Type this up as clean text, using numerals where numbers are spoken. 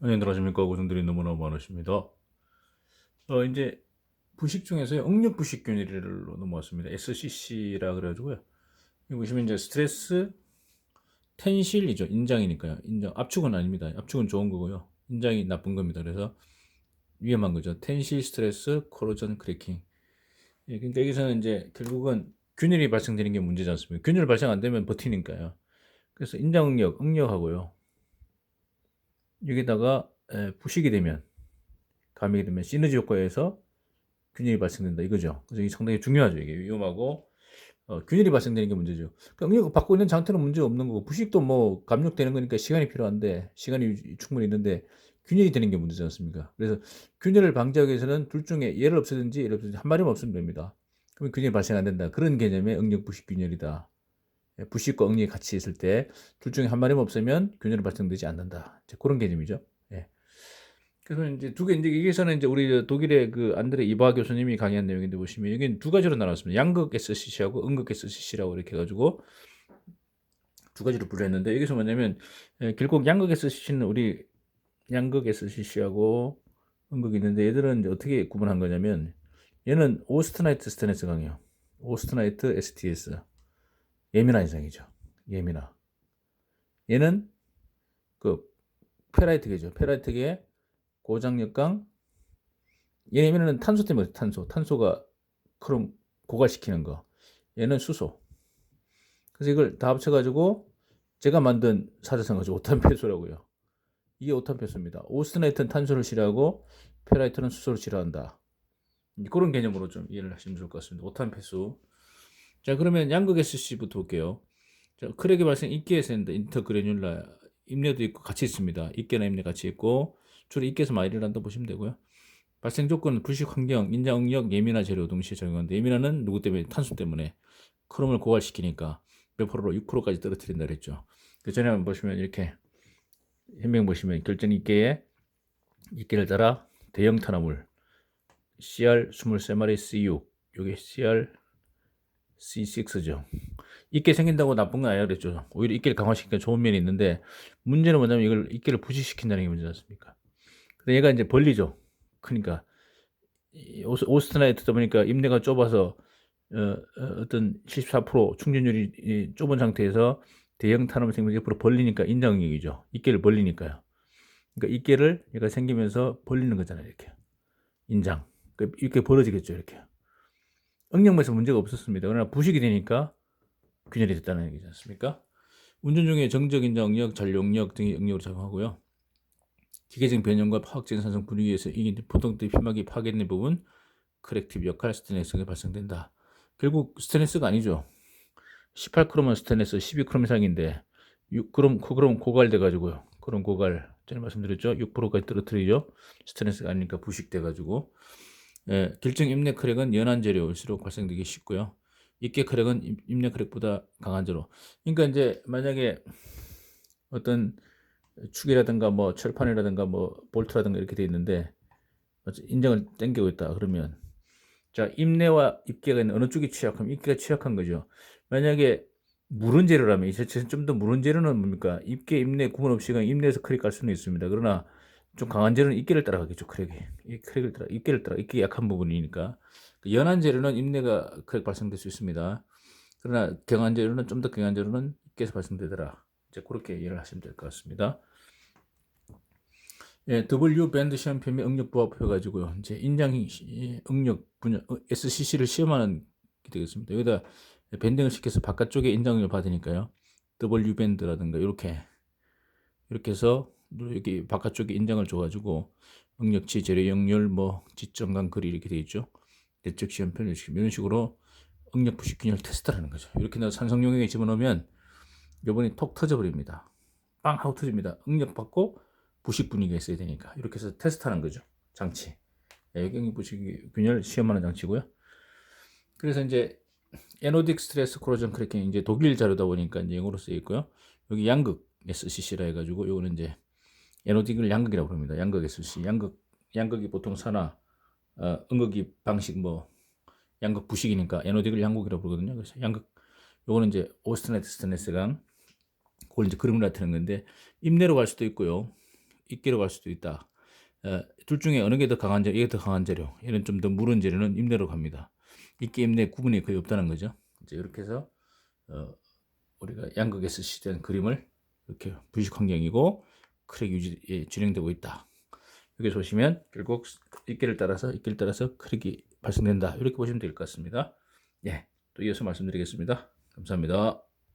안녕하십니까. 고생들이 너무나 많으십니다. 이제 부식 중에서요, 응력 부식 균일로 넘어왔습니다. SCC라 그래가지고요. 여기 보시면 이제 스트레스, 텐실이죠. 인장이니까요. 인장, 압축은 아닙니다. 압축은 좋은 거고요. 인장이 나쁜 겁니다. 그래서 위험한 거죠. 텐실, 스트레스, 코로전, 크래킹. 예, 그러니까 여기서는 이제 결국은 균일이 발생되는 게 문제지 않습니까? 균일 발생 안 되면 버티니까요. 그래서 인장 응력, 응력하고요. 여기다가 부식이 되면, 감이 되면 시너지 효과에서 균열이 발생된다 이거죠. 그래서 이게 상당히 중요하죠. 이게 위험하고 균열이 발생되는 게 문제죠. 그러니까 응력을 받고 있는 상태는 문제 없는 거고 부식도 뭐 감력되는 거니까 시간이 필요한데 시간이 충분히 있는데 균열이 되는 게 문제지 않습니까? 그래서 균열을 방지하기 위해서는 둘 중에 얘를 없애든지 얘를 없애든지 한 마리만 없으면 됩니다. 그러면 균열이 발생 안 된다. 그런 개념의 응력 부식 균열이다. 예, 부식과 응력이 같이 있을 때 둘 중에 한 마리만 없으면 균열이 발생되지 않는다. 그런 개념이죠. 예. 그래서 이제 두 개, 이제 여기서는 이제 우리 독일의 그 안드레 이바 교수님이 강의한 내용인데 보시면 여기는 두 가지로 나눴습니다. 양극 SCC하고 음극 SCC라고 이렇게 해가지고 두 가지로 분류했는데 여기서 뭐냐면 결국 양극 SCC는 우리 양극 SCC하고 음극이 있는데 얘들은 이제 어떻게 구분한 거냐면 얘는 오스트나이트 스테네스 강이요. 오스트나이트 STS 예민한 이상이죠. 예민화. 얘는 그 페라이트계죠. 페라이트계 고장력강 얘는 탄소 때문에 탄소가 크롬 고갈시키는 거. 얘는 수소. 그래서 이걸 다 합쳐가지고 제가 만든 사자성 가지고 오탄폐수라고요. 이게 오탄폐수입니다. 오스트나이트는 탄소를 싫어하고 페라이트는 수소를 싫어한다. 그런 개념으로 좀 이해를 하시면 좋을 것 같습니다. 오탄폐수. 자, 그러면 양극 SC부터 볼게요. 자, 크랙이 발생 입계에서는 인터그레뉼라 입내도 있고 같이 있습니다. 입계나 입내 같이 있고 주로 입계에서 많이 일어난다 보시면 되고요. 발생 조건은 불식 환경, 인자 응력, 예민화 재료 동시에 적용하는데 예민화는 누구 때문에? 탄소 때문에 크롬을 고갈시키니까 몇 프로로 6%까지 떨어뜨린다 그랬죠. 그 전에 한번 보시면 이렇게 현명 보시면 결정 입계에 입계를 따라 대형 탄화물 CR 23마리 C6 요게 CR C6죠. 입계 생긴다고 나쁜 건 아니라 그랬죠. 오히려 입계를 강화시키니까 좋은 면이 있는데 문제는 뭐냐면 이걸 입계를 부식시킨다는 게 문제지 않습니까? 근데 얘가 이제 벌리죠. 그러니까 오스트나이트다 보니까 입내가 좁아서 어떤 74% 충전율이 좁은 상태에서 대형 탄화물 생명 1% 벌리니까 인장응력이죠. 입계를 벌리니까요. 그러니까 입계를 얘가 생기면서 벌리는 거잖아요. 이렇게 인장. 그러니까 이렇게 벌어지겠죠. 이렇게. 응력에서 문제가 없었습니다. 그러나 부식이 되니까 균열이 됐다는 얘기지 않습니까? 운전 중에 정적 인장 응력, 잔류응력 등이 응력으로 작용하고요. 기계적 변형과 화학적인 산성 분위기에서 이 포동대 피막이 파괴된 부분 커렉티브 역할 스테인리스가 발생된다. 결국 스테인리스가 아니죠. 18크롬은 스테인리스 12크롬 이상인데 6크롬, 9크롬 고갈돼 가지고요. 그럼 고갈 전에 말씀드렸죠. 6%까지 떨어뜨리죠. 스테인리스가 아니니까 부식돼 가지고 결정 입내 크랙은 연한 재료일수록 발생되기 쉽고요. 입계 크랙은 입내 크랙보다 강한 재료. 그러니까 이제 만약에 어떤 축이라든가 뭐 철판이라든가 뭐 볼트라든가 이렇게 돼 있는데 인정을 땡기고 있다 그러면 자, 입내와 입계가 있는 어느 쪽이 취약하면 입계가 취약한 거죠. 만약에 무른 재료라면 좀 더 무른 재료는 뭡니까? 입계, 입내 구분 없이 그냥 입내에서 크랙 갈 수는 있습니다. 그러나 좀 강한 재료는 입계를 따라가겠죠. 크랙이. 이 크랙을 따라 입계를 따라 입계 약한 부분이니까. 연한 재료는 입내가 크랙 발생될 수 있습니다. 그러나 강한 재료는 좀 더 강한 재료는 입계에서 발생되더라. 이제 그렇게 이해를 하시면 될 것 같습니다. 예, W 밴드 시험 표면 응력 부합해 가지고요. 이제 인장 응력 분야 SCC를 시험하는 게 되겠습니다. 여기다 밴딩을 시켜서 바깥쪽에 인장 응력을 받으니까요. W 밴드라든가 이렇게 해서 여기 바깥쪽에 인장을 줘 가지고 응력치, 재료 역률, 뭐 지정강 거리 이렇게 돼 있죠. 내적 시험 표현 이런 식으로 응력 부식 균열 테스트를 하는 거죠. 이렇게 해서 산성 용액에 집어넣으면 요번에 톡 터져 버립니다. 빵 하고 터집니다. 응력 받고 부식 분위기가 있어야 되니까 이렇게 해서 테스트하는 거죠. 장치. 애경이 부식 균열 시험하는 장치고요. 그래서 이제 에노딕 스트레스 코로전 크래킹 이제 독일 자료다 보니까 이제 영어로 쓰여 있고요. 여기 양극 SCC라 해가지고 요거는 이제 에노딕을 양극이라고 부릅니다. 양극 SCC. 양극이 보통 산화 응극이 방식 뭐 양극 부식이니까 에노딕을 양극이라고 부르거든요. 그래서 양극 요거는 이제 오스트나이트 스테인리스강 그걸 이제 그림을 나타내는 건데 입내로 갈 수도 있고요. 입계로 갈 수도 있다. 둘 중에 어느 게 더 강한 재료, 이게 더 강한 재료, 얘는 좀 더 무른 재료는 임대로 갑니다. 입계 임대 구분이 거의 없다는 거죠. 이제 이렇게 해서 우리가 양극에서 시된 그림을 이렇게 부식 환경이고 크랙 유지 진행되고 있다. 여기 보시면 결국 입계를 따라서 크랙이 발생된다. 이렇게 보시면 될 것 같습니다. 예, 또 이어서 말씀드리겠습니다. 감사합니다.